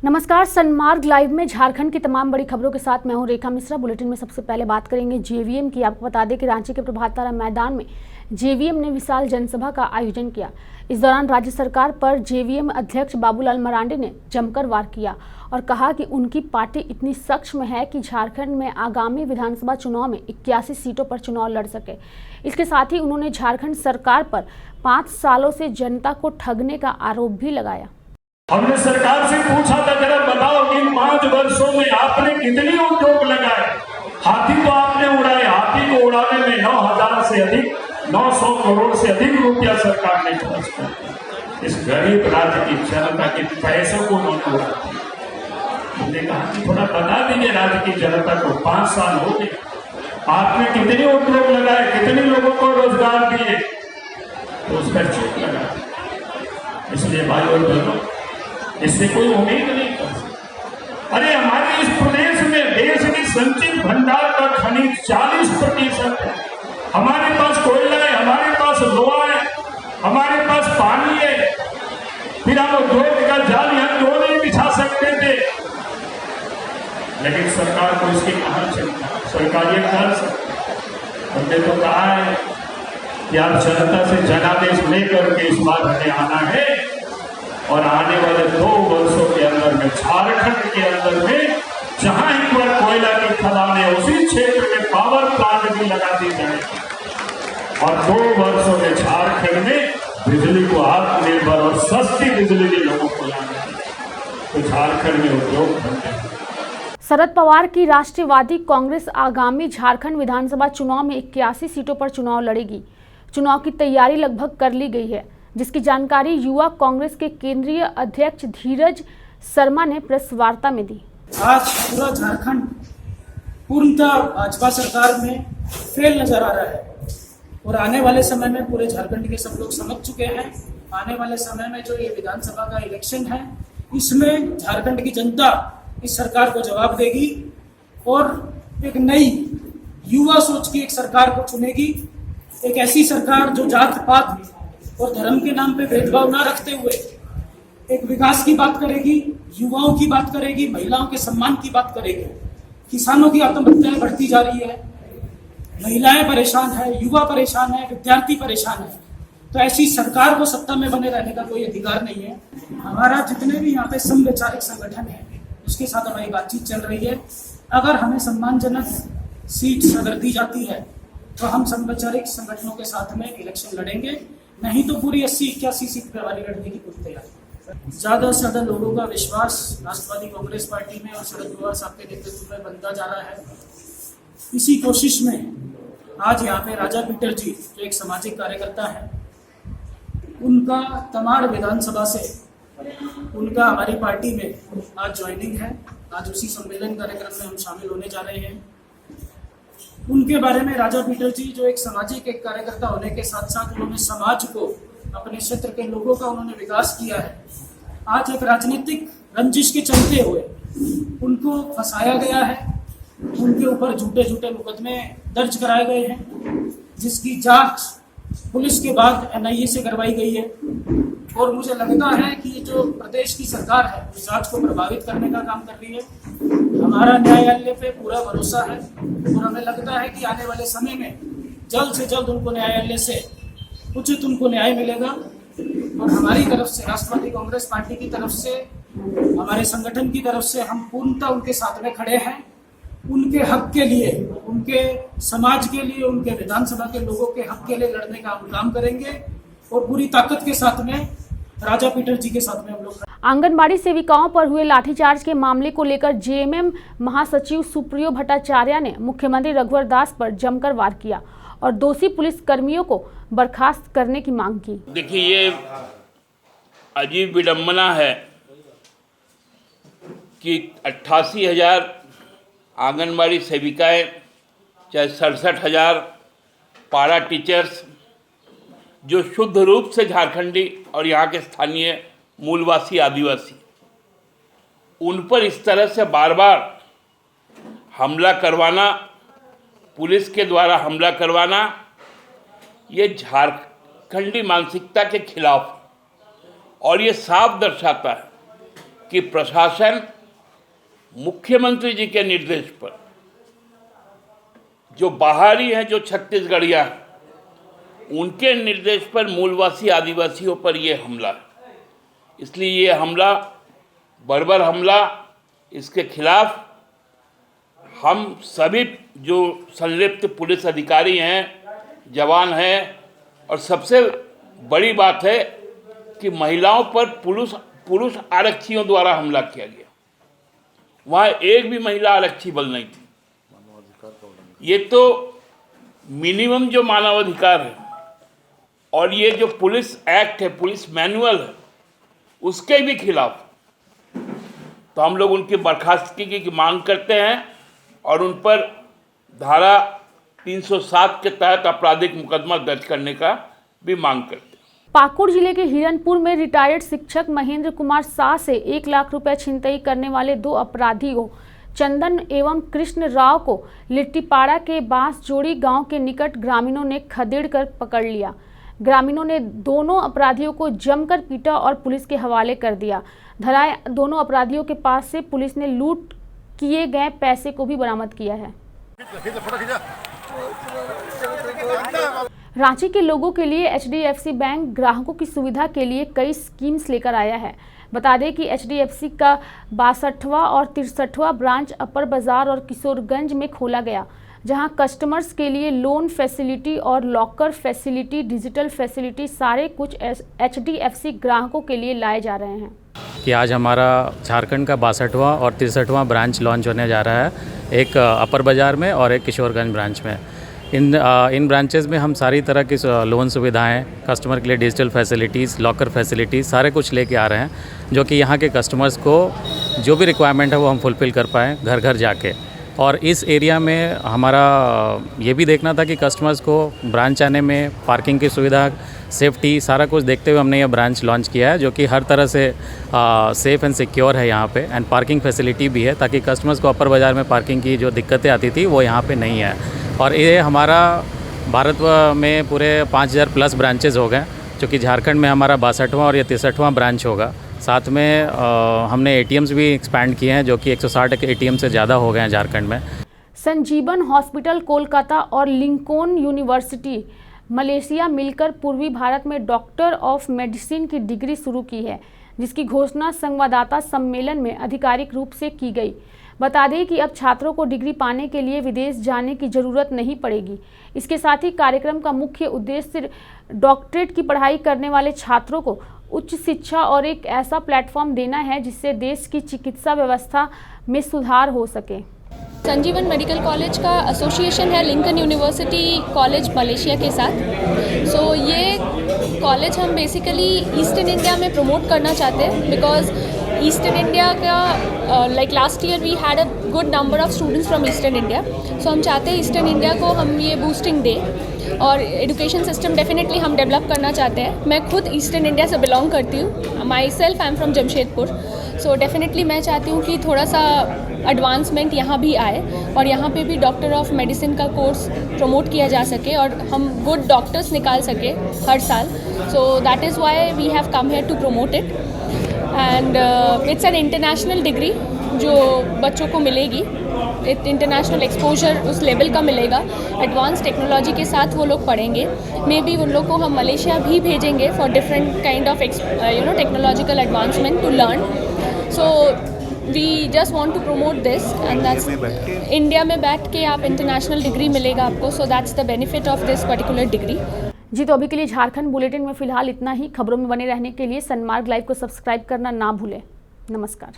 नमस्कार, सन्मार्ग लाइव में झारखंड की तमाम बड़ी खबरों के साथ मैं हूं रेखा मिश्रा। बुलेटिन में सबसे पहले बात करेंगे जेवीएम की। आपको बता दें कि रांची के प्रभात तारा मैदान में जेवीएम ने विशाल जनसभा का आयोजन किया। इस दौरान राज्य सरकार पर जेवीएम अध्यक्ष बाबूलाल मरांडी ने जमकर वार किया और कहा कि उनकी पार्टी इतनी सक्षम है कि झारखंड में आगामी विधानसभा चुनाव में 81 सीटों पर चुनाव लड़ सके। इसके साथ ही उन्होंने झारखंड सरकार पर 5 सालों से जनता को ठगने का आरोप भी लगाया। हमने सरकार से पूछा था, जरा बताओ कि 5 वर्षों में आपने कितने उद्योग लगाए। हाथी तो आपने उड़ाए, हाथी को उड़ाने में 9,000 से अधिक 900 करोड़ से अधिक रुपया सरकार ने खर्च किया। इस गरीब राज्य की जनता के पैसों को उन्होंने उड़ा दिया। हमने कहा कि थोड़ा बता दीजिए राज्य की जनता को, 5 साल हो गए, आपने कितने उद्योग लगाए, कितने लोगों को रोजगार दिए, तो उस पर चेक लगा। इसलिए भाई और बहनों, इससे कोई उम्मीद नहीं कर सकता। अरे हमारे इस प्रदेश में देश की संचित भंडार का खनिज 40% है। हमारे पास कोयला है, हमारे पास लोहा है, हमारे पास पानी है। फिर हम उद्योग का जाल यहां क्यों नहीं बिछा सकते थे? लेकिन सरकार को इसकी कहां चिंता। सरकार ये कर सकती। हमने तो कहा है कि आप जनता से जनादेश लेकर के इस बार हमें आना है और आने वाले 2 वर्षों के अंदर में झारखंड के अंदर में जहां एक बार कोयला की खदान है उसी क्षेत्र में पावर प्लांट भी लगा दी जाएगी और 2 वर्षों में झारखंड में बिजली को आत्मनिर्भर और सस्ती बिजली के लोगों को लाना है, तो झारखंड में उद्योग बनते हैं। शरद पवार की राष्ट्रवादी कांग्रेस आगामी झारखंड विधानसभा चुनाव में 81 सीटों पर चुनाव लड़ेगी। चुनाव की तैयारी लगभग कर ली गई है, जिसकी जानकारी युवा कांग्रेस के केंद्रीय अध्यक्ष धीरज शर्मा ने प्रेस वार्ता में दी। आज पूरा झारखंड पूर्णतः भाजपा सरकार में फेल नजर आ रहा है और आने वाले समय में पूरे झारखंड के सब लोग समझ चुके हैं। आने वाले समय में जो ये विधानसभा का इलेक्शन है, इसमें झारखंड की जनता इस सरकार को जवाब देगी और एक नई युवा सोच की एक सरकार को चुनेगी। एक ऐसी सरकार जो जात पात और धर्म के नाम पे भेदभाव ना रखते हुए एक विकास की बात करेगी, युवाओं की बात करेगी, महिलाओं के सम्मान की बात करेगी। किसानों की आत्महत्याएं बढ़ती जा रही है, महिलाएं परेशान है, युवा परेशान है, विद्यार्थी परेशान है। तो ऐसी सरकार को सत्ता में बने रहने का कोई अधिकार नहीं है। हमारा जितने भी यहाँ पे समवैचारिक संगठन है उसके साथ हमारी बातचीत चल रही है। अगर हमें सम्मानजनक सीट अगर दी जाती है तो हम समवैचारिक संगठनों के साथ में इलेक्शन लड़ेंगे, नहीं तो पूरी 80-81 सीट पे हमारी लड़ने की पूरी तैयारी। ज्यादा से ज्यादा लोगों का विश्वास राष्ट्रवादी कांग्रेस पार्टी में और शरद पवार साहब के नेतृत्व में बनता जा रहा है। इसी कोशिश में आज यहाँ पे राजा पीटर जी जो एक सामाजिक कार्यकर्ता है, उनका तमाड़ विधानसभा से उनका हमारी पार्टी में आज ज्वाइनिंग है। आज उसी सम्मेलन कार्यक्रम में हम शामिल होने जा रहे हैं। उनके बारे में राजा पीटर जी जो एक सामाजिक एक कार्यकर्ता होने के साथ साथ उन्होंने समाज को, अपने क्षेत्र के लोगों का उन्होंने विकास किया है। आज एक राजनीतिक रंजिश के चलते हुए उनको फंसाया गया है, उनके ऊपर झूठे झूठे मुकदमे दर्ज कराए गए हैं, जिसकी जांच पुलिस के बाद NIA से करवाई गई है। और मुझे लगता है कि जो प्रदेश की सरकार है उस जांच को प्रभावित करने का काम कर रही है। हमारा न्यायालय पे पूरा भरोसा है और हमें लगता है कि आने वाले समय में जल्द से जल्द उनको न्यायालय से उचित उनको न्याय मिलेगा। और हमारी तरफ से, राष्ट्रवादी कांग्रेस पार्टी की तरफ से, हमारे संगठन की तरफ से हम पूर्णतः उनके साथ में खड़े हैं। उनके हक के लिए, उनके समाज के लिए, उनके विधानसभा के लोगों के हक के लिए लड़ने का हम काम करेंगे और पूरी ताकत के साथ में राजा पीटर जी के साथ में हम लोग। आंगनबाड़ी सेविकाओं पर हुए लाठीचार्ज के मामले को लेकर JMM महासचिव सुप्रियो भट्टाचार्य ने मुख्यमंत्री रघुवर दास पर जमकर वार किया और दोषी पुलिस कर्मियों को बर्खास्त करने की मांग की। देखिए, ये अजीब विडंबना है कि 88,000 आंगनबाड़ी सेविकाएं, चाहे 67,000 पारा टीचर्स जो शुद्ध रूप से झारखंडी और यहाँ के स्थानीय मूलवासी आदिवासी, उन पर इस तरह से बार बार हमला करवाना, पुलिस के द्वारा हमला करवाना, ये झारखंडी मानसिकता के खिलाफ और ये साफ दर्शाता है कि प्रशासन मुख्यमंत्री जी के निर्देश पर जो बाहरी हैं, जो छत्तीसगढ़िया, उनके निर्देश पर मूलवासी आदिवासियों पर ये हमला है। इसलिए ये हमला बर्बर हमला, इसके खिलाफ हम सभी जो संलिप्त पुलिस अधिकारी हैं, जवान हैं, और सबसे बड़ी बात है कि महिलाओं पर पुरुष आरक्षियों द्वारा हमला किया गया। वहाँ एक भी महिला आरक्षी बल नहीं थी। ये तो मिनिमम जो मानवाधिकार है, और ये जो पुलिस एक्ट है, पुलिस मैनुअल है, उसके भी खिलाफ तो हम लोग उनकी बर्खास्तगी की मांग करते हैं और उन पर धारा 307 के तहत आपराधिक मुकदमा दर्ज करने का भी मांग करते हैं। पाकुड़ जिले के हिरनपुर में रिटायर्ड शिक्षक महेंद्र कुमार शाह से 1 लाख रुपए छिनतई करने वाले 2 अपराधियों चंदन एवं कृष्ण राव को लिट्टीपाड़ा के बांसजोड़ी गांव के निकट ग्रामीणों ने खदेड़ कर पकड़ लिया। ग्रामीणों ने दोनों अपराधियों को जमकर पीटा और पुलिस के हवाले कर दिया। धराए दोनों अपराधियों के पास से पुलिस ने लूट किए गए पैसे को भी बरामद किया है। रांची के लोगों के लिए HDFC बैंक ग्राहकों की सुविधा के लिए कई स्कीम्स लेकर आया है। बता दें कि HDFC का 62वां और 63वां ब्रांच अपर बाजार और किशोरगंज में खोला गया, जहां कस्टमर्स के लिए लोन फैसिलिटी और लॉकर फैसिलिटी, डिजिटल फैसिलिटी सारे कुछ HDFC ग्राहकों के लिए लाए जा रहे हैं। कि आज हमारा झारखंड का 62वां और 63वां ब्रांच लॉन्च होने जा रहा है, एक अपर बाज़ार में और एक किशोरगंज ब्रांच में। इन ब्रांचेस में हम सारी तरह की लोन सुविधाएं, कस्टमर के लिए डिजिटल फैसिलिटीज़, लॉकर फैसिलिटीज़ सारे कुछ लेके आ रहे हैं, जो कि यहाँ के कस्टमर्स को जो भी रिक्वायरमेंट है वो हम फुलफ़िल कर पाएँ घर घर जाके। और इस एरिया में हमारा ये भी देखना था कि कस्टमर्स को ब्रांच आने में पार्किंग की सुविधा, सेफ्टी, सारा कुछ देखते हुए हमने यह ब्रांच लॉन्च किया है, जो कि हर तरह से सेफ़ एंड सिक्योर है यहाँ पे, एंड पार्किंग फैसिलिटी भी है, ताकि कस्टमर्स को अपर बाज़ार में पार्किंग की जो दिक्कतें आती थी वो यहाँ पे नहीं है। और ये हमारा भारत में पूरे 5000 प्लस ब्रांचेज़ हो गए, जो कि झारखंड में हमारा 62वां और ये 63वां ब्रांच होगा। साथ में हमने ATMs भी एक्सपैंड किए हैं, जो कि 160 ATM से ज़्यादा हो गए हैं झारखंड में। संजीवन हॉस्पिटल कोलकाता और लिंकन यूनिवर्सिटी मलेशिया मिलकर पूर्वी भारत में डॉक्टर ऑफ मेडिसिन की डिग्री शुरू की है, जिसकी घोषणा संवाददाता सम्मेलन में आधिकारिक रूप से की गई। बता दें कि अब छात्रों को डिग्री पाने के लिए विदेश जाने की ज़रूरत नहीं पड़ेगी। इसके साथ ही कार्यक्रम का मुख्य उद्देश्य डॉक्टरेट की पढ़ाई करने वाले छात्रों को उच्च शिक्षा और एक ऐसा प्लेटफॉर्म देना है जिससे देश की चिकित्सा व्यवस्था में सुधार हो सके। संजीवन मेडिकल कॉलेज का एसोसिएशन है लिंकन यूनिवर्सिटी कॉलेज मलेशिया के साथ। सो ये कॉलेज हम बेसिकली ईस्टर्न इंडिया में प्रमोट करना चाहते हैं, बिकॉज ईस्टर्न इंडिया का like last year we had a good number of students from eastern India. So हम चाहते हैं ईस्टर्न इंडिया को हम ये बूस्टिंग दें, और एजुकेशन सिस्टम डेफिनेटली हम डेवलप करना चाहते हैं। मैं खुद ईस्टर्न इंडिया से बिलोंग करती हूँ, my self I am from Jamshedpur. So definitely मैं चाहती हूँ कि थोड़ा सा एडवांसमेंट यहाँ भी आए और यहाँ पे भी डॉक्टर ऑफ मेडिसिन का कोर्स प्रमोट किया जा सके और हम गुड डॉक्टर्स निकाल सके हर साल। So that is why we have come here to promote it, and it's an international degree जो बच्चों को मिलेगी। इंटरनेशनल एक्सपोजर उस लेवल का मिलेगा, एडवांस टेक्नोलॉजी के साथ वो लोग पढ़ेंगे। मे बी उन लोग को हम मलेशिया भी भेजेंगे for different kind of technological advancement to learn. So we just want to promote this, and that's India में बैठ के आप इंटरनेशनल डिग्री मिलेगा आपको। So that's the benefit of this particular degree. जी, तो अभी के लिए झारखंड बुलेटिन में फिलहाल इतना ही। खबरों में बने रहने के लिए सनमार्ग लाइव को सब्सक्राइब करना ना भूलें। नमस्कार।